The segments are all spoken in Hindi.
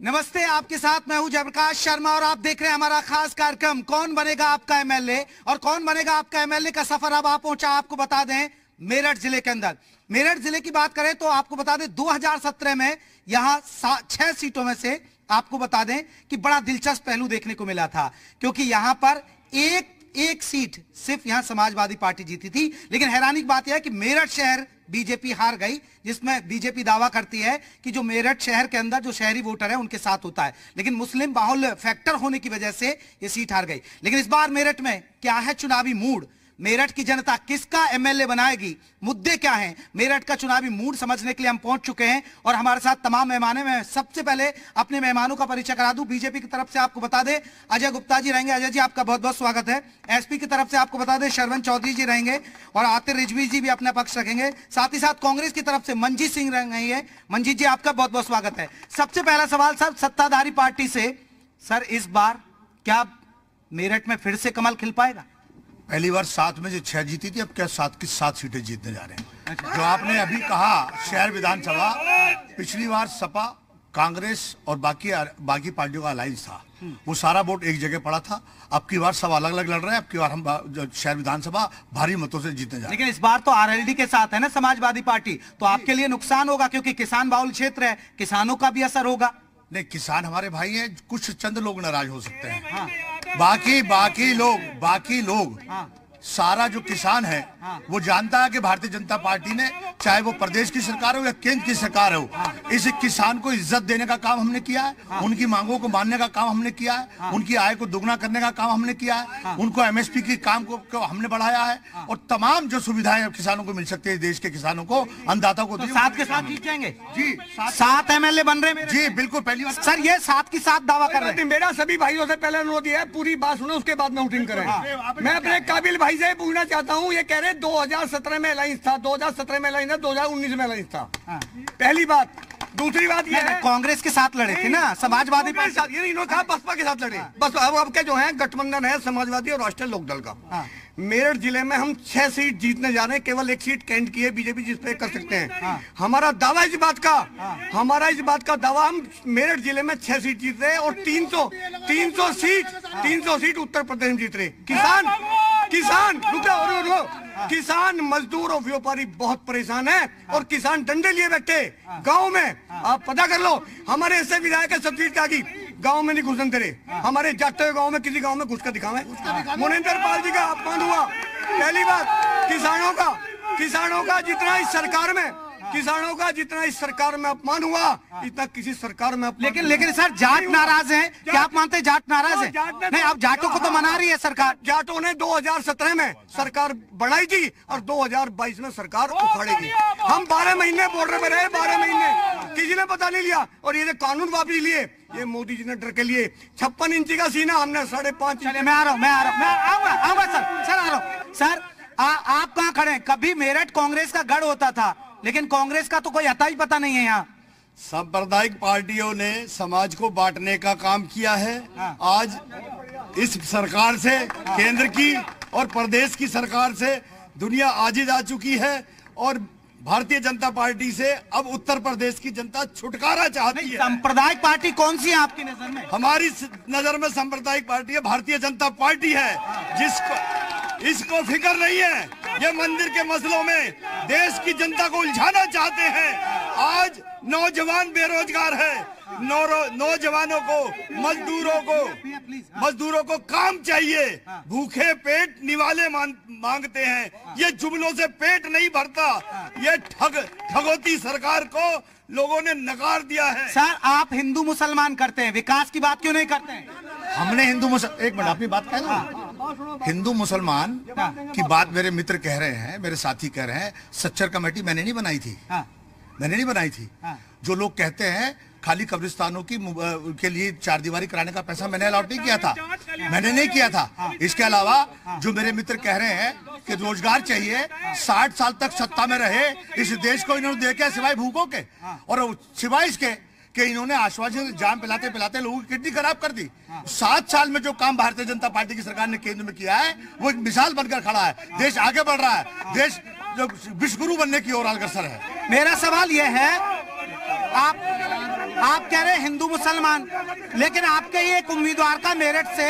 नमस्ते, आपके साथ मैं हूं जयप्रकाश शर्मा और आप देख रहे हैं हमारा खास कार्यक्रम कौन बनेगा आपका एमएलए। और कौन बनेगा आपका एमएलए का सफर अब आप पहुंचा, आपको बता दें, मेरठ जिले के अंदर। मेरठ जिले की बात करें तो आपको बता दें 2017 में यहां 6 सीटों में से आपको बता दें कि बड़ा दिलचस्प पहलू देखने को मिला था, क्योंकि यहां पर एक सीट सिर्फ यहां समाजवादी पार्टी जीती थी। लेकिन हैरानी की बात यह है कि मेरठ शहर बीजेपी हार गई, जिसमें बीजेपी दावा करती है कि जो मेरठ शहर के अंदर जो शहरी वोटर है उनके साथ होता है, लेकिन मुस्लिम बाहुल्य फैक्टर होने की वजह से ये सीट हार गई। लेकिन इस बार मेरठ में क्या है चुनावी मूड, मेरठ की जनता किसका एमएलए बनाएगी, मुद्दे क्या हैं, मेरठ का चुनावी मूड समझने के लिए हम पहुंच चुके हैं और हमारे साथ तमाम मेहमान हैं। मैं सबसे पहले अपने मेहमानों का परिचय करा दूं। बीजेपी की तरफ से आपको बता दें अजय गुप्ता जी रहेंगे। अजय जी, आपका बहुत बहुत स्वागत है। एसपी की तरफ से आपको बता दें शरवण चौधरी जी रहेंगे और आतिर रिजवी जी भी अपना पक्ष रखेंगे। साथ ही साथ कांग्रेस की तरफ से मंजीत सिंह रहेंगे। मंजीत जी, आपका बहुत बहुत स्वागत है। सबसे पहला सवाल सर, सत्ताधारी पार्टी से, सर इस बार क्या मेरठ में फिर से कमल खिल पाएगा? पहली बार 7 में से 6 जीती थी, अब क्या 7 की 7 सीटें जीतने जा रहे हैं। जो आपने अभी कहा शहर विधानसभा, पिछली बार सपा, कांग्रेस और बाकी पार्टियों का अलायंस था, वो सारा वोट एक जगह पड़ा था। अब की बार सब अलग अलग लड़ रहे हैं। अब की बार हम शहर विधानसभा भारी मतों से जीतने जा रहे हैं। लेकिन इस बार तो आरएलडी के साथ है ना समाजवादी पार्टी, तो आपके लिए नुकसान होगा, क्योंकि किसान बाहुल क्षेत्र है, किसानों का भी असर होगा। नहीं, किसान हमारे भाई हैं, कुछ चंद लोग नाराज हो सकते हैं। हाँ। बाकी लोग सारा जो किसान है वो जानता है कि भारतीय जनता पार्टी ने, चाहे वो प्रदेश की सरकार हो या केंद्र की सरकार हो, इस किसान को इज्जत देने का काम हमने किया है, उनकी मांगों को मानने का काम हमने किया है, उनकी आय को दुगना करने का काम हमने किया है, उनको एमएसपी की काम को हमने बढ़ाया है और तमाम जो सुविधाएं किसानों को मिल सकती है देश के किसानों को, अन्नदाता को। साथ के साथ जीत जाएंगे जी, 7 एमएलए बन रहे हैं जी, बिल्कुल। पहली बार सर ये 7 की 7 दावा कर रहे हैं। मेरा सभी भाइयों से पहले अनुरोध है, पूरी बात सुनो उसके बाद में वोटिंग करें। मैं अपने काबिल भाई से पूछना चाहता हूं, ये कह रहे 2017 में अलायंस था, 2017 में अलायंस था, 2019 में अलायंस था। पहली बात। दूसरी बात ये है, कांग्रेस के साथ लड़े थे ना, समाजवादी के साथ, ये इन्होंने कहा बसपा के साथ लड़े। बस अब के जो है गठबंधन है समाजवादी और राष्ट्रीय लोकदल का। मेरठ जिले में हम 6 सीट जीतने जा रहे हैं, केवल 1 सीट कैंट की है बीजेपी, जिस पे कर सकते हैं। हमारा दावा इस बात का दावा, हम मेरठ जिले में 6 सीट जीत रहे हैं और 300 सीट उत्तर प्रदेश में जीत रहे। किसान रुको, किसान, मजदूर और व्यापारी बहुत परेशान है और किसान डंडे लिए बैठे गांव में। आप पता कर लो, हमारे ऐसे विधायक है सतवीर त्यागी, गांव में नहीं घुसन दे रहे। हमारे जाते हुए गांव में किसी गांव में घुस कर दिखावे। मोनिंदर पाल जी का अपमान हुआ। पहली बात, किसानों का जितना इस सरकार में अपमान हुआ, इतना किसी सरकार में अपमान। लेकिन सर जाट नाराज हैं, क्या आप मानते हैं जाट नाराज हैं? नहीं, अब जाटों को तो मना रही है सरकार। जाटों ने 2017 में सरकार बनाई थी और 2022 में सरकार उखाड़ेगी। हम 12 महीने बॉर्डर पे रहे, 12 महीने किसी ने पता नहीं लिया। और ये कानून वापस लिए, ये मोदी जी ने डर के लिए। 56 इंची का सीना हमने 5.5 इंच। मैं आऊंगा सर, आप कहाँ खड़े हैं? कभी मेरठ कांग्रेस का गढ़ होता था, लेकिन कांग्रेस का तो कोई अता ही पता नहीं है यहाँ। सांप्रदायिक पार्टियों ने समाज को बांटने का काम किया है। आज इस सरकार से, केंद्र की और प्रदेश की सरकार से दुनिया आजिज आ चुकी है और भारतीय जनता पार्टी से अब उत्तर प्रदेश की जनता छुटकारा चाहती है। सांप्रदायिक पार्टी कौन सी है आपकी नजर में? हमारी नजर में सांप्रदायिक पार्टी है भारतीय जनता पार्टी है, इसको फिक्र नहीं है। ये मंदिर के मसलों में देश की जनता को उलझाना चाहते हैं। आज नौजवान बेरोजगार है, नौजवानों को, मजदूरों को काम चाहिए, भूखे पेट निवाले मांगते हैं। ये जुमलों से पेट नहीं भरता। ये ठगोती सरकार को लोगों ने नकार दिया है। सर आप हिंदू मुसलमान करते हैं, विकास की बात क्यों नहीं करते हैं? हमने एक मिनट अपनी बात कह लो। हिंदू मुसलमान की बात मेरे मित्र कह रहे हैं, मेरे साथी कह रहे हैं। सच्चर कमेटी मैंने नहीं बनाई थी। जो लोग कहते हैं खाली कब्रिस्तानों के लिए 4 दीवारी कराने का पैसा मैंने अलॉट नहीं किया था। इसके अलावा जो मेरे मित्र कह रहे हैं कि रोजगार चाहिए, 60 साल तक सत्ता में रहे इस देश को इन्होंने देखा सिवाय भूखों के, और सिवाय इसके कि इन्होंने आश्वासन जाम पिलाते पिलाते लोगों की किडनी खराब कर दी। 7 साल में जो काम भारतीय जनता पार्टी की सरकार ने केंद्र में किया है वो एक मिसाल बनकर खड़ा है। देश आगे बढ़ रहा है, देश विश्व गुरु बनने की ओर अग्रसर है। मेरा सवाल यह है, आप आप कह रहे हैं हिंदू मुसलमान, लेकिन आपके ही एक उम्मीदवार का मेरठ से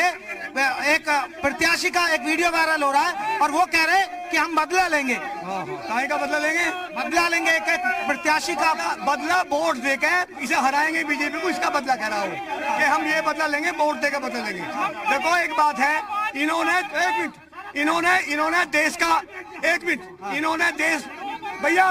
एक प्रत्याशी का एक वीडियो वायरल हो रहा है और वो कह रहे हैं कि हम बदला लेंगे। काहे का बदला लेंगे? बदला लेंगे, एक प्रत्याशी का बदला वोट देकर इसे हराएंगे बीजेपी को, इसका बदला कह रहा हूँ कि हम ये बदला लेंगे, वोट देकर बदला लेंगे। देखो एक बात है, इन्होंने देश का इन्होंने देश भैया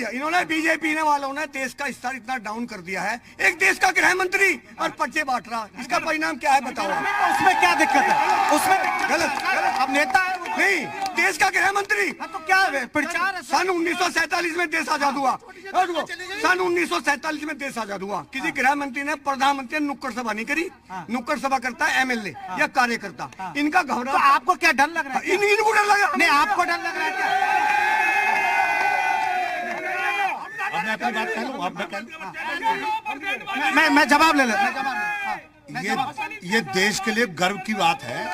इन्होंने बीजेपी ने वालों ने देश का स्तर इतना डाउन कर दिया है। एक देश का गृह मंत्री और पर्चे बांट रहा, इसका परिणाम क्या है बताओ? उसमें क्या दिक्कत है? उसमें गलत अब नेता है नहीं, देश का गृह मंत्री। तो क्या है प्रचार है? सन 1947 में देश आजाद हुआ, सन 1947 में देश आजाद हुआ। किसी गृह मंत्री ने प्रधानमंत्री ने नुक्कड़ सभा नहीं करी। नुक्कड़ सभा करता है एमएलए या कार्यकर्ता। इनका घबरा। आपको क्या डर लग रहा है? इनको डर लग रहा है? नहीं, आपको डर लग रहा है क्या? मैं अपनी बात कह लूं, मैं जवाब ले लेता। ये देश के लिए गर्व की बात है।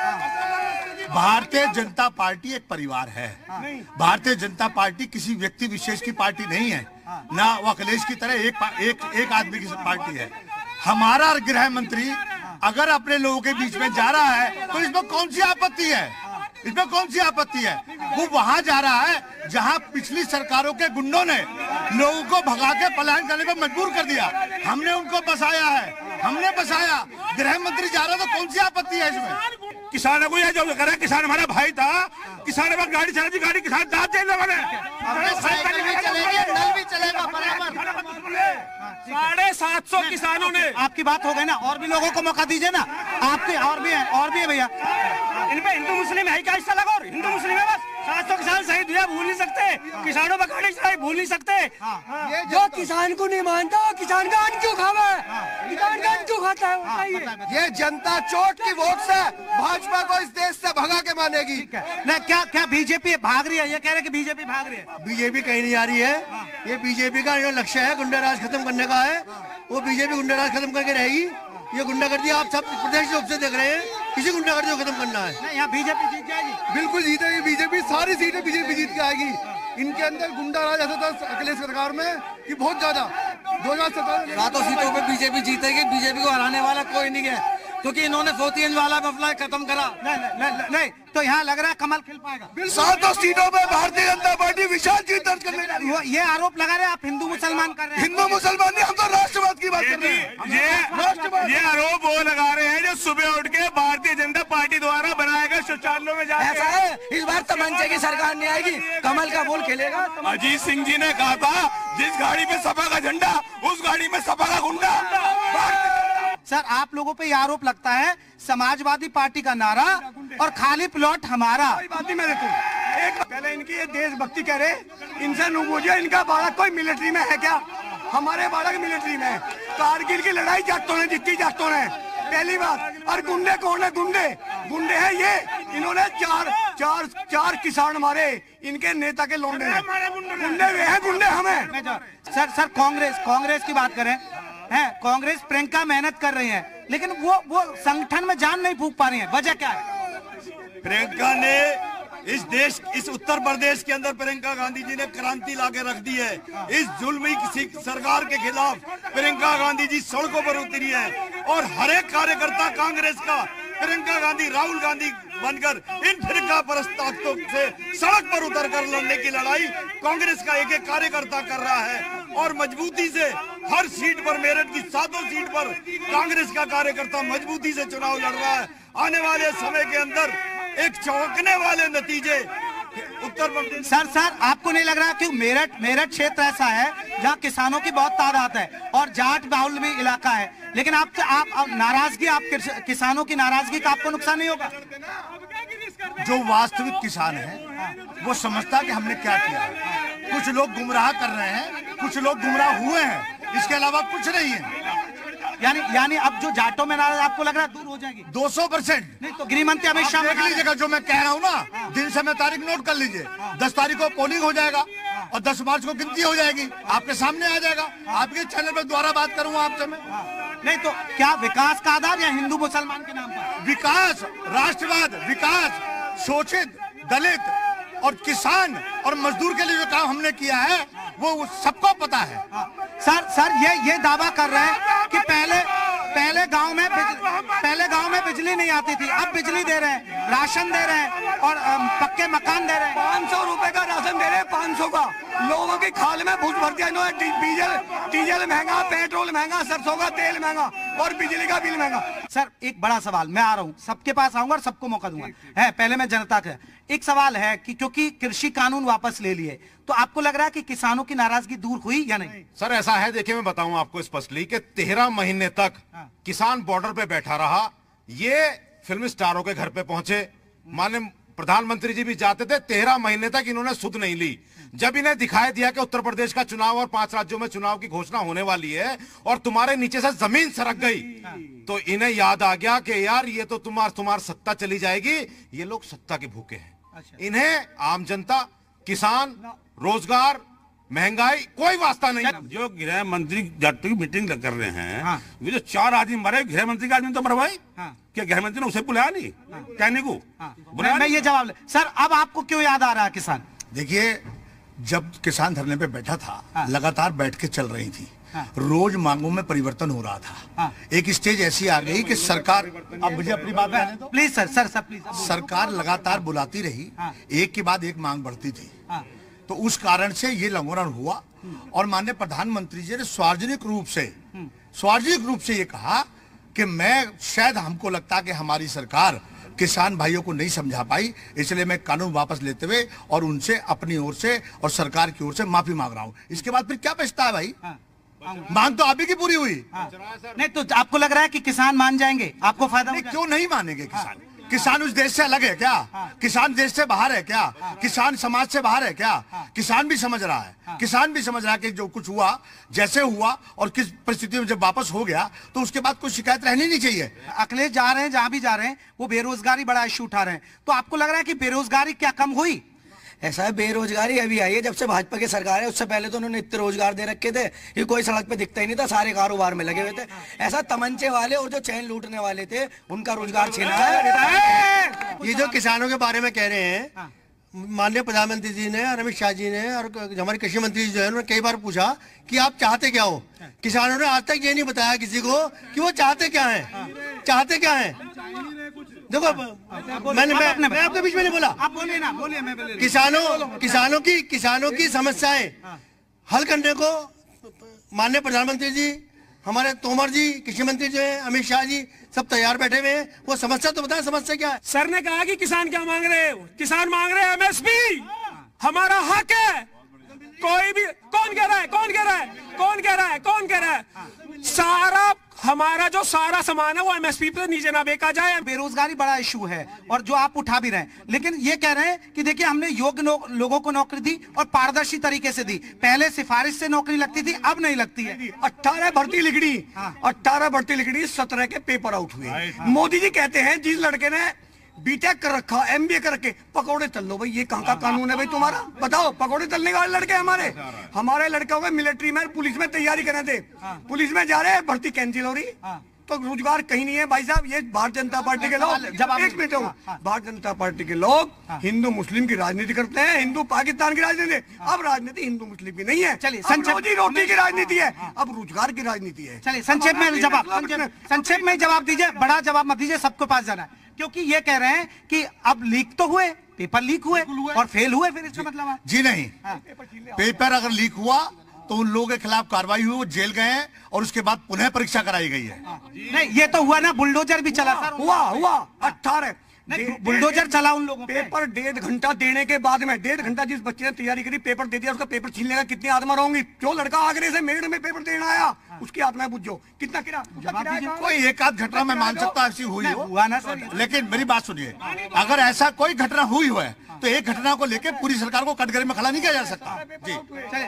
भारतीय जनता पार्टी एक परिवार है। भारतीय जनता पार्टी किसी व्यक्ति विशेष की पार्टी नहीं है, ना वो अखिलेश की तरह एक आदमी की पार्टी है। हमारा गृह मंत्री अगर अपने लोगों के बीच में जा रहा है तो इसमें कौन सी आपत्ति है? इसमें कौन सी आपत्ति है? वो वहां जा रहा है जहां पिछली सरकारों के गुंडों ने लोगों को भगा के पलायन करने को मजबूर कर दिया। हमने उनको बसाया है, हमने बसाया। गृह मंत्री जा रहा है तो कौन सी आपत्ति है इसमें? किसानों को यह जो करा, किसान हमारा भाई था, किसान अब गाड़ी चला दी, गाड़ी किसान दांत जेल लगा नल भी चलेगा बराबर। 750 किसानों ने। आपकी बात हो गई ना, और भी लोगों को मौका दीजिए ना। आपके और भी है भैया। इनमें हिंदू मुस्लिम है क्या हिस्सा लगा? और हिंदू मुस्लिम है बस। 700 किसान शहीद हुआ, भूल नहीं सकते। किसानों पर गाड़ी चलाई, भूल नहीं सकते। जो किसान को नहीं मानता वो किसान का अन्न क्यों खावा है? किसान का अन्न क्यों खाता है? ये जनता चोट की वोट से भाजपा को इस देश से भगा के मानेगी। नहीं, क्या बीजेपी भाग रही है? ये कह रहे कि बीजेपी भाग रही है। बीजेपी कहीं नहीं आ रही है। ये बीजेपी का जो लक्ष्य है गुंडाराज खत्म करने का है, वो बीजेपी गुंडाराज खत्म करके रहेगी। ये गुंडागर्दी आप सब प्रदेश रूप से देख रहे हैं, किसी गुंडागर्दी को खत्म करना है। नहीं, यहाँ बीजेपी जीत जाएगी। बिल्कुल जीतेगी बीजेपी, सारी सीटें बीजेपी जीत के आएगी। इनके अंदर गुंडाराज ऐसा था अखिलेश सरकार में कि बहुत ज्यादा 2017 7 सीटों पे बीजेपी जीतेगी। बीजेपी को हराने वाला कोई नहीं है, क्योंकि इन्होंने फोतियन वाला मसला खत्म करा। नहीं, तो यहाँ लग रहा है कमल खिल पाएगा। 7 सीटों पे भारतीय जनता पार्टी विशाल जीत दर्ज करने जा रही है। ये आरोप लगा रहे हैं आप हिंदू मुसलमान कर रहे हैं। हिंदू मुसलमान नहीं, हम तो राष्ट्रवाद की बात कर रहे हैं। ये आरोप वो लगा रहे हैं जो सुबह उठ के भारतीय जनता पार्टी द्वारा बनाए गए शौचालयों में जाके। ऐसा है, इस बार तमंचे की सरकार नहीं आएगी, कमल का बोल खेलेगा। अजीत सिंह जी ने कहा था जिस गाड़ी में सपा का झंडा उस गाड़ी में सपा का गुंडा। सर, आप लोगों पे ये आरोप लगता है समाजवादी पार्टी का नारा और खाली प्लॉट हमारा। बात ही मैं देखूं, एक पहले इनकी ये देशभक्ति कह रहे, इनसे न पूछिए इनका बालक कोई मिलिट्री में है क्या? हमारे बालक मिलिट्री में है। कारगिल की लड़ाई जाटों ने जीती, जाटों ने, पहली बात। और गुंडे कौन है? गुंडे हैं ये। इन्होंने चार किसान मारे, इनके नेता के लौंडे हैं। गुंडे वे हैं, गुंडे हमें। सर कांग्रेस की बात करें हैं, कांग्रेस प्रियंका मेहनत कर रही है, लेकिन वो संगठन में जान नहीं फूंक पा रही है। वजह क्या है? प्रियंका ने इस उत्तर प्रदेश के अंदर प्रियंका गांधी जी ने क्रांति लाके रख दी है। इस जुल्मी सरकार के खिलाफ प्रियंका गांधी जी सड़कों पर उतरी है और हर एक कार्यकर्ता कांग्रेस का प्रियंका गांधी, राहुल गांधी बनकर इन फिरका परस्त ताकतों से सड़क पर उतरकर लड़ने की लड़ाई कांग्रेस का एक कार्यकर्ता कर रहा है और मजबूती से हर सीट पर, मेरठ की 7 सीट पर कांग्रेस का कार्यकर्ता मजबूती से चुनाव लड़ रहा है। आने वाले समय के अंदर एक चौंकने वाले नतीजे उत्तर प्रदेश। सर आपको नहीं लग रहा कि मेरठ क्षेत्र ऐसा है जहां किसानों की बहुत तादाद है और जाट बाहुल भी इलाका है, लेकिन आप नाराजगी, आप किसानों की नाराजगी का आपको नुकसान नहीं होगा? जो वास्तविक किसान है वो समझता कि हमने क्या किया। कुछ लोग गुमराह कर रहे हैं, कुछ लोग गुमराह हुए हैं, इसके अलावा कुछ नहीं है। यानी अब जो जाटों में नाराज आपको लग रहा है दूर हो जाएगी 200%। नहीं तो गृह मंत्री अमित शाह देख लीजिएगा जो मैं कह रहा हूँ ना, दिन समय तारीख नोट कर लीजिए। 10 तारीख को पोलिंग हो जाएगा और 10 मार्च को गिनती हो जाएगी, आपके सामने आ जाएगा। आपके चैनल पर दोबारा बात करूंगा आपसे मैं। नहीं तो क्या विकास का आधार या हिंदू मुसलमान के नाम पर? विकास, राष्ट्रवाद, विकास, शोषित, दलित और किसान और मजदूर के लिए जो काम हमने किया है वो सबको पता है। सर ये दावा कर रहे हैं कि पहले गांव में बिजली नहीं आती थी, अब बिजली दे रहे हैं, राशन दे रहे हैं और पक्के मकान दे रहे हैं। 500 रुपए का राशन दे रहे हैं, 500 का। लोगों की खाल में घुस भर दिया इन्होंने। डीजल महंगा, पेट्रोल महंगा, सरसों का तेल महंगा और बिजली का बिल महंगा। सर एक बड़ा सवाल, मैं आ रहा हूँ, सबके पास आऊंगा और सबको मौका दूंगा। है पहले मैं जनता का एक सवाल है कि क्योंकि कृषि कानून वापस ले लिए, तो आपको लग रहा है कि किसानों की नाराजगी दूर हुई या नहीं? सर ऐसा है, देखिए मैं बताऊं आपको स्पष्टली कि 13 महीने तक किसान बॉर्डर पे बैठा रहा। ये फिल्म स्टारों के घर पे पहुंचे, माननीय प्रधानमंत्री जी भी जाते थे, 13 महीने तक इन्होंने सुध नहीं ली। जब इन्हें दिखाई दिया कि उत्तर प्रदेश का चुनाव और 5 राज्यों में चुनाव की घोषणा होने वाली है और तुम्हारे नीचे से जमीन सरक गई, तो इन्हें याद आ गया कि यार ये तो तुम्हारी सत्ता चली जाएगी। ये लोग सत्ता के भूखे हैं। इन्हें आम जनता, किसान, रोजगार, महंगाई कोई वास्ता नहीं। जो गृह मंत्री जब की मीटिंग कर रहे हैं, ये जो 4 आदमी मरे, गृह मंत्री का आदमी तो मरवाई, क्या गृह मंत्री ने उसे बुलाया नहीं कहने को? मैं ये जवाब सर, अब आपको क्यों याद आ रहा है किसान? देखिए, जब किसान धरने पे बैठा था, लगातार बैठ के चल रही थी, रोज मांगों में परिवर्तन हो रहा था। एक स्टेज ऐसी आ गई कि सरकार, अब मुझे अपनी बात कहने दो प्लीज सर प्लीज। सरकार लगातार बुलाती रही, एक के बाद एक मांग बढ़ती थी, तो उस कारण से ये लंघन हुआ। और माननीय प्रधानमंत्री जी ने सार्वजनिक रूप से ये कहा कि शायद हमको लगता कि हमारी सरकार किसान भाइयों को नहीं समझा पाई, इसलिए मैं कानून वापस लेते हुए और उनसे अपनी ओर से और सरकार की ओर से माफी मांग रहा हूं। इसके बाद फिर क्या बचता है भाई? मांग तो आप ही की पूरी हुई। नहीं तो आपको लग रहा है कि किसान मान जाएंगे, आपको फायदा नहीं, क्यों नहीं मानेंगे किसान? किसान उस देश से अलग है क्या? किसान देश से बाहर है क्या? किसान समाज से बाहर है क्या? किसान भी समझ रहा है, किसान भी समझ रहा है कि जो कुछ हुआ, जैसे हुआ और किस परिस्थिति में जब वापस हो गया, तो उसके बाद कोई शिकायत रहनी नहीं चाहिए। अखिलेश जा रहे हैं, जहां भी जा रहे हैं वो बेरोजगारी बड़ा इश्यू उठा रहे हैं, तो आपको लग रहा है कि बेरोजगारी क्या कम हुई? ऐसा है, बेरोजगारी अभी आई है जब से भाजपा की सरकार है। उससे पहले तो उन्होंने इतने रोजगार दे रखे थे कि कोई सड़क पे दिखता ही नहीं था, सारे कारोबार में लगे हुए थे। ऐसा तमंचे वाले और जो चैन लूटने वाले थे उनका रोजगार छीना है। ये जो किसानों के बारे में कह रहे हैं, माननीय प्रधानमंत्री जी ने और अमित शाह जी ने और हमारे कृषि मंत्री जी जो है उन्होंने कई बार पूछा कि आप चाहते क्या हो। किसानों ने आज तक ये नहीं बताया किसी को कि वो चाहते क्या है, चाहते क्या है। देखो, मैं आपके बीच में नहीं बोला, आप बोलिए ना, बोलिए, मैं बोलिए। किसानों की समस्याएं हल करने को माननीय प्रधानमंत्री जी, हमारे तोमर जी, कृषि मंत्री जो है, अमित शाह जी, सब तैयार बैठे हुए हैं। वो समस्या तो बताएं, समस्या क्या है? सर ने कहा कि किसान क्या मांग रहे हैं? किसान मांग रहे हैं एमएसपी, हमारा हक है। कोई भी कौन कह रहा है? सारा हमारा जो सारा सामान है वो एमएसपी पे नीचे ना बेचा जाए। बेरोजगारी बड़ा इशू है और जो आप उठा भी रहे हैं, लेकिन ये कह रहे हैं कि देखिए हमने योग्य लोगों को नौकरी दी और पारदर्शी तरीके से दी। पहले सिफारिश से नौकरी लगती थी, अब नहीं लगती है। 18 भर्ती लिखड़ी 17 के पेपर आउट हुए। मोदी जी कहते हैं जिस लड़के ने बीटेक कर रखा, एमबीए कर रखे, पकौड़े तल लो भाई। ये कहाँ का कानून है भाई तुम्हारा? बताओ, पकौड़े तलने वाले लड़के हमारे लड़के हो गए मिलिट्री में, पुलिस में तैयारी कर रहे थे, पुलिस में जा रहे हैं, भर्ती कैंसिल हो रही, तो रोजगार कहीं नहीं है भाई साहब। ये भारतीय जनता पार्टी के लोग, एक मिनट, भारतीय जनता पार्टी के लोग हिंदू मुस्लिम की राजनीति करते हैं, हिंदू पाकिस्तान की राजनीति। अब राजनीति हिंदू मुस्लिम की नहीं है, चलिए रोजी रोटी की राजनीति है, अब रोजगार की राजनीति है। चलिए संक्षेप में जवाब दीजिए, बड़ा जवाब मत दीजिए, सबके पास जाना है। क्योंकि ये कह रहे हैं कि अब लीक तो हुए, पेपर लीक हुए और फेल हुए, फिर इसका मतलब है? जी नहीं, पेपर अगर लीक हुआ तो उन लोगों के खिलाफ कार्रवाई हुई, वो जेल गए हैं और उसके बाद पुनः परीक्षा कराई गई है। नहीं, ये तो हुआ ना, बुलडोजर भी चला सर। हुआ 18 बुलडोजर चला उन लोगों पेपर 1.5 घंटा देने के बाद में, 1.5 घंटा जिस बच्चे ने तैयारी करी, पेपर दे दिया, उसका पेपर छीनने का कितनी आत्मा होंगी? जो लड़का आगरे से मेरठ में पेपर देना आया, उसकी आत्मा बुझो, कितना किराया? कोई एक आध घटना मैं मान सकता हूँ ऐसी हुई हुआ ना सर, लेकिन मेरी बात सुनिए, अगर ऐसा कोई घटना हुई है तो एक घटना को लेकर पूरी सरकार को कटघरे में खड़ा नहीं किया जा सकता। जी चलिए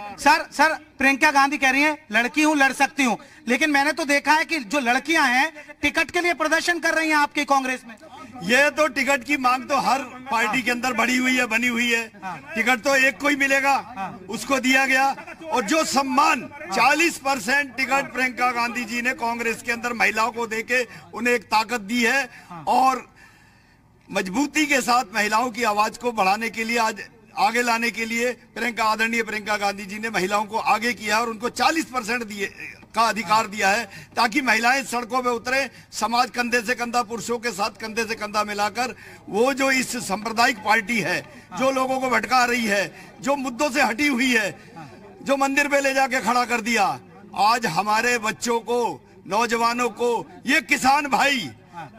सर, प्रियंका गांधी कह रही हैं लड़की हूं, लड़ सकती हूं, लेकिन मैंने तो देखा है कि जो लड़कियां हैं टिकट के लिए प्रदर्शन कर रही हैं आपकी कांग्रेस में। ये तो टिकट की मांग तो हर पार्टी के अंदर बनी हुई है। टिकट तो एक को ही मिलेगा, उसको दिया गया। और जो सम्मान 40% टिकट प्रियंका गांधी जी ने कांग्रेस के अंदर महिलाओं को देके उन्हें एक ताकत दी है और मजबूती के साथ महिलाओं की आवाज को बढ़ाने के लिए आज आगे लाने के लिए आदरणीय प्रियंका गांधी जी ने महिलाओं को आगे किया और उनको 40% का अधिकार दिया है, ताकि महिलाएं सड़कों पे उतरे, समाज कंधे से कंधा पुरुषों के साथ कंधे से कंधा मिलाकर वो जो इस सांप्रदायिक पार्टी है जो लोगों को भटका रही है, जो मुद्दों से हटी हुई है, जो मंदिर पे ले जाके खड़ा कर दिया, आज हमारे बच्चों को, नौजवानों को, ये किसान भाई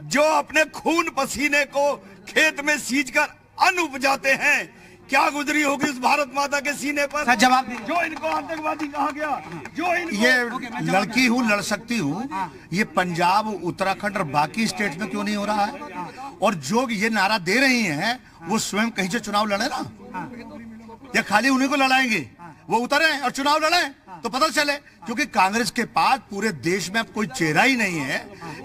जो अपने खून पसीने को खेत में सींच कर अन्न उपजाते हैं, क्या गुजरी होगी उस भारत माता के सीने पर। जवाब जो इनको आतंकवादी कहा गया, जो इनको ये लड़की हूँ, लड़ सकती हूँ, ये पंजाब, उत्तराखंड और बाकी स्टेट में क्यों नहीं हो रहा है? और जो ये नारा दे रही हैं वो स्वयं कहीं से चुनाव लड़े ना, या खाली उन्हीं को लड़ाएंगे? वो उतरे और चुनाव लड़े तो पता चले, क्योंकि कांग्रेस के पास पूरे देश में अब कोई चेहरा ही नहीं है,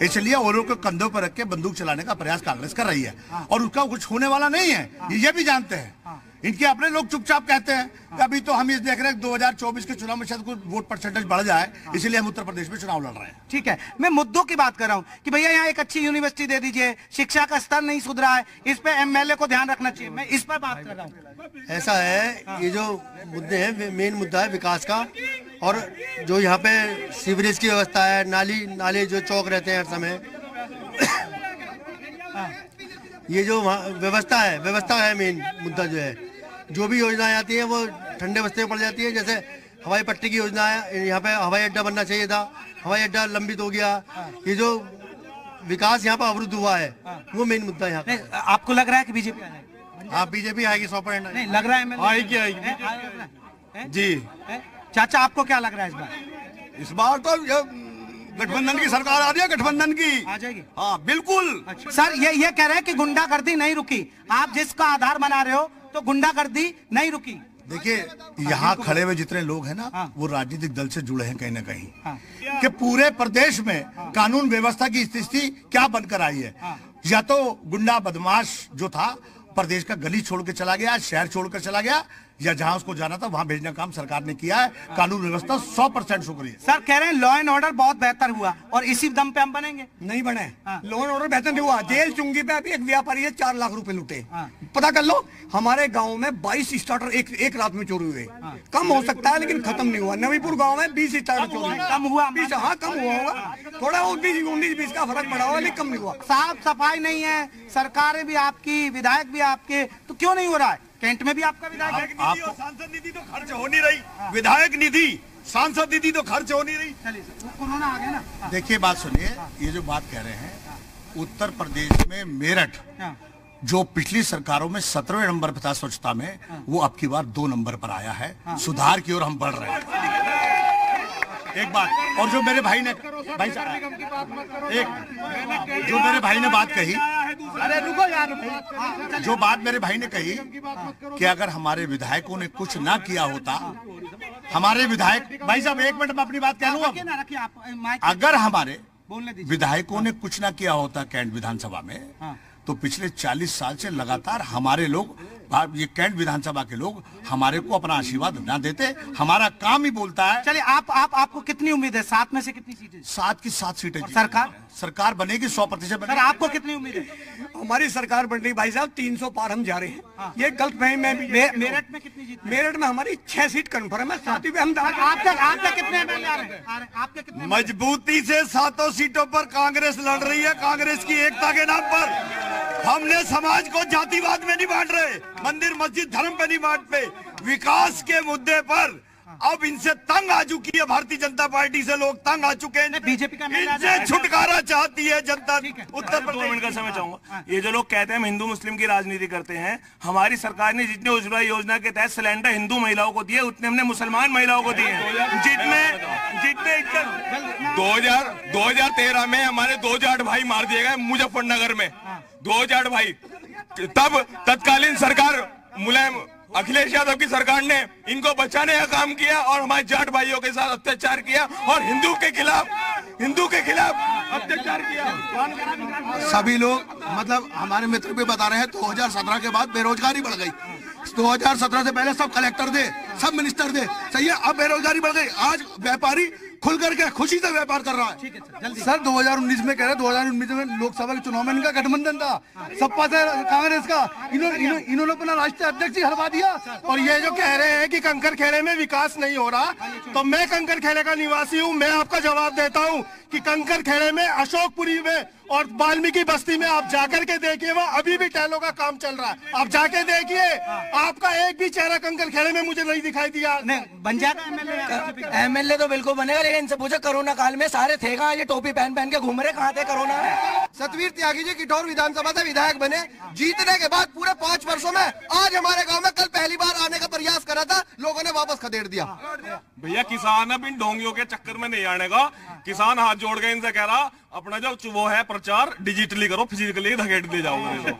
इसलिए औरों को कंधों पर रख के बंदूक चलाने का प्रयास कांग्रेस कर रही है और उसका कुछ होने वाला नहीं है, ये भी जानते हैं। इनके अपने लोग चुपचाप कहते हैं कि अभी तो हम ये देख रहे हैं 2024 के चुनाव में शायद कुछ वोट परसेंटेज बढ़ जाए, इसलिए हम उत्तर प्रदेश में चुनाव लड़ रहे हैं। ठीक है, मैं मुद्दों की बात कर रहा हूँ कि भैया यहाँ एक अच्छी यूनिवर्सिटी दे दीजिए, शिक्षा का स्तर नहीं सुधरा है, इस पे एमएलए को ध्यान रखना चाहिए, मैं इस पर बात कर रहा हूँ। ऐसा है, ये जो मुद्दे हैं, मेन मुद्दा है विकास का, और जो यहाँ पे सीवरेज की व्यवस्था है, नाले जो चौक रहते हैं हर समय, ये जो व्यवस्था है मेन मुद्दा जो है। जो भी योजनाएं आती हैं वो ठंडे बस्ते में पड़ जाती है, जैसे हवाई पट्टी की योजना है, यहाँ पे हवाई अड्डा बनना चाहिए था, हवाई अड्डा लंबित हो गया। ये जो विकास यहाँ पे अवरुद्ध हुआ है वो मेन मुद्दा यहाँ पे। आपको लग रहा है कि बीजेपी आ जाएगी? हाँ, बीजेपी आएगी 100%। नहीं लग रहा है? आएगी जी। चाचा आपको क्या लग रहा है इस बार? इस बार तो गठबंधन की सरकार आ रही है, गठबंधन की आ जाएगी। हाँ बिल्कुल। अच्छा। सर ये कह रहे हैं कि गुंडागर्दी नहीं रुकी, आप जिसका आधार बना रहे हो तो गुंडागर्दी नहीं रुकी। देखिए, यहाँ खड़े हुए जितने लोग हैं ना, वो राजनीतिक दल से जुड़े हैं कहीं ना कहीं, कि पूरे प्रदेश में कानून व्यवस्था की स्थिति क्या बनकर आई है। या तो गुंडा बदमाश जो था प्रदेश का गली छोड़ के चला गया, शहर छोड़कर चला गया, या जहां उसको जाना था वहां भेजने का काम सरकार ने किया है। कानून व्यवस्था 100% शुक्रिया। सर कह रहे हैं लॉ एंड ऑर्डर बहुत बेहतर हुआ और इसी दम पे हम बनेंगे। नहीं बने, लॉ एंड ऑर्डर बेहतर नहीं हुआ। जेल चुंगी पे अभी एक व्यापारी है 4 लाख रुपए लूटे, पता कर लो। हमारे गांव में 22 स्टार्टर एक रात में चोरी हुए। कम हो सकता है लेकिन खत्म नहीं हुआ। नवीपुर गाँव में 20 स्टार्टर चोरी, कम हुआ? 20, हाँ कम हुआ होगा, थोड़ा 19-20 का फर्क पड़ा होगा लेकिन कम नहीं हुआ। साफ सफाई नहीं है, सरकारें भी आपकी, विधायक भी आपके, तो क्यों नहीं हो रहा है? कैंट में भी आपका विधायक निधि और सांसद निधि तो खर्च हो नहीं रही, विधायक निधि सांसद निधि तो खर्च हो नहीं रही। कोरोना आ गया ना। देखिए बात सुनिए, ये जो बात कह रहे हैं, उत्तर प्रदेश में मेरठ जो पिछली सरकारों में 17वें नंबर पर था स्वच्छता में, वो अब की बार 2 नंबर पर आया है। सुधार की ओर हम बढ़ रहे हैं। एक बात और जो मेरे भाई ने जो मेरे भाई ने बात कही, अरे रुको यार, जो बात मेरे भाई ने कही कि अगर हमारे विधायकों ने कुछ ना किया होता, हमारे विधायक, भाई साहब 1 मिनट में अपनी बात कह लूं। अगर हमारे विधायकों ने कुछ ना किया होता कैंट विधानसभा में, तो पिछले 40 साल से लगातार हमारे लोग, ये कैंट विधानसभा के लोग हमारे को अपना आशीर्वाद ना देते। हमारा काम ही बोलता है। चलिए आपको कितनी उम्मीद है? 7 में से कितनी सीटें? 7 की 7 सीटें। सरकार बनेगी 100% बनेगी। आपको कितनी उम्मीद है? हमारी सरकार बन रही भाई साहब, 300 पार हम जा रहे हैं। ये गलत फहमी में भी। मेरठ में कितनी जीत? मेरठ में हमारी 6 सीट कन्फर्म है। साथ ही में हम आपके कितने एमएलए आ रहे हैं? आपके कितने? मजबूती से 7 सीटों पर कांग्रेस लड़ रही है, कांग्रेस की एकता के नाम पर। हमने समाज को जातिवाद में नहीं बांट रहे, मंदिर मस्जिद धर्म पे नहीं बांटते, विकास के मुद्दे पर अब इनसे तंग आ चुकी है भारतीय जनता पार्टी से, लोग तंग आ चुके हैं। बीजेपी का इनसे छुटकारा चाहती है जनता उत्तर प्रदेश। 2 मिनट का समय चाहूंगा। ये जो लोग कहते हैं हम हिंदू मुस्लिम की राजनीति करते हैं, हमारी सरकार ने जितने उज्ज्वला योजना के तहत सिलेंडर हिंदू महिलाओं को दिए, उतने हमने मुसलमान महिलाओं को दिए हैं। जितने 2013 में हमारे 2 जाट भाई मार दिए गए मुजफ्फरनगर में, 2 जाट भाई। तब तत्कालीन सरकार मुलायम अखिलेश यादव की सरकार ने इनको बचाने का काम किया और हमारे जाट भाइयों के साथ अत्याचार किया और हिंदू के खिलाफ अत्याचार किया। सभी लोग, मतलब हमारे मित्र भी बता रहे हैं, 2017 के बाद बेरोजगारी बढ़ गई। 2017 से पहले सब कलेक्टर थे, सब मिनिस्टर थे, सही है। अब बेरोजगारी बढ़ गई, आज व्यापारी खुल करके खुशी से व्यापार कर रहा है। सर 2019 में कह रहे, 2019 में लोकसभा के चुनाव में इनका गठबंधन था सपा से कांग्रेस का, इन्होंने अपना राष्ट्रीय अध्यक्ष ही हरवा दिया। और ये जो कह रहे हैं कि कंकर खेड़े में विकास नहीं हो रहा, तो मैं कंकर खेड़े का निवासी हूँ, मैं आपका जवाब देता हूँ कि कंकर खेड़े में, अशोकपुरी में और वाल्मीकि बस्ती में आप जाकर के देखिए, वहाँ अभी भी टैलों का काम चल रहा है। आप जाके देखिए, आपका एक भी चेहरा कंकर खेड़े में मुझे नहीं दिखाई दिया। बन जाएगा एमएलए तो बिल्कुल बनेगा, लेकिन इनसे पूछो कोरोना काल में सारे थे कहाँ, ये टोपी पहन पहन के घूम रहे, कहाँ थे कोरोना में? सतवीर त्यागी जी किठौर विधानसभा से विधायक बने, जीतने के बाद पूरे 5 वर्षों में आज हमारे गांव में कल पहली बार आने का प्रयास करा था, लोगों ने वापस खदेड़ दिया। भैया किसान अब इन ढोंगियों के चक्कर में नहीं आने का, किसान हाथ जोड़ के इनसे कह रहा अपना जो वो है प्रचार डिजिटली करो, फिजिकली धकेट दे जाओगे।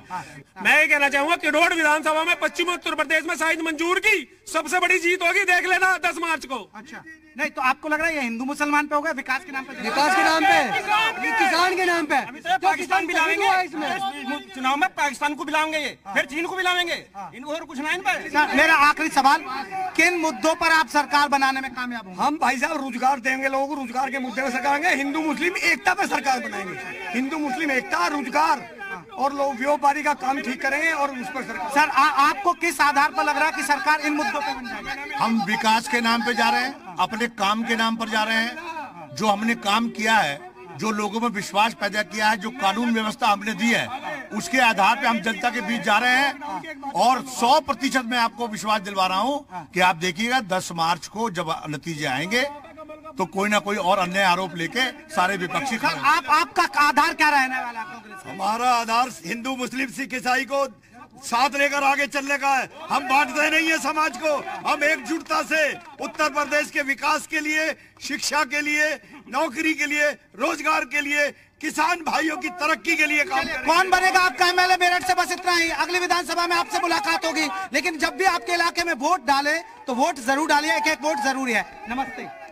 मैं ये कहना चाहूंगा किडोर विधानसभा में पश्चिमी उत्तर प्रदेश में साइज मंजूर की सबसे बड़ी जीत होगी, देख लेना 10 मार्च को। अच्छा, नहीं तो आपको लग रहा है ये हिंदू मुसलमान पे होगा, विकास के नाम पे? विकास के नाम पे, किसान के नाम पे। तो पाकिस्तान बिलावेंगे इसमें चुनाव में, पाकिस्तान को बिलाएंगे, ये फिर चीन को बिलावेंगे, इनको और कुछ नहीं इन पर। मेरा आखिरी सवाल, किन मुद्दों पर आप सरकार बनाने में कामयाब होंगे? हम भाई साहब रोजगार देंगे लोगों को, रोजगार के मुद्दे पे सरकार देंगे, हिंदू मुस्लिम एकता पे सरकार बनाएंगे, हिंदू मुस्लिम एकता, रोजगार और लोग व्यापारी का काम ठीक करेंगे और उस पर सरकार। सर आपको किस आधार पर लग रहा है कि सरकार इन मुद्दों पे बन जाएगी? हम विकास के नाम पे जा रहे हैं, अपने काम के नाम पर जा रहे हैं। जो हमने काम किया है, जो लोगों में विश्वास पैदा किया है, जो कानून व्यवस्था हमने दी है, उसके आधार पे हम जनता के बीच जा रहे हैं। और 100% मैं आपको विश्वास दिलवा रहा हूं कि आप देखिएगा 10 मार्च को जब नतीजे आएंगे तो कोई ना कोई और अन्य आरोप लेके सारे विपक्षी। आपका आधार क्या रहने वाला कांग्रेस? हमारा आधार हिंदू मुस्लिम सिख ईसाई को साथ लेकर आगे चलने का है। हम बांटते नहीं है समाज को, हम एकजुटता से उत्तर प्रदेश के विकास के लिए, शिक्षा के लिए, नौकरी के लिए, रोजगार के लिए, किसान भाइयों की तरक्की के लिए काम करेंगे। कौन बनेगा आपका एमएलए मेरठ से? बस इतना ही, अगली विधानसभा में आपसे मुलाकात होगी। लेकिन जब भी आपके इलाके में वोट डाले तो वोट जरूर डालिए, एक वोट जरूरी है। नमस्ते।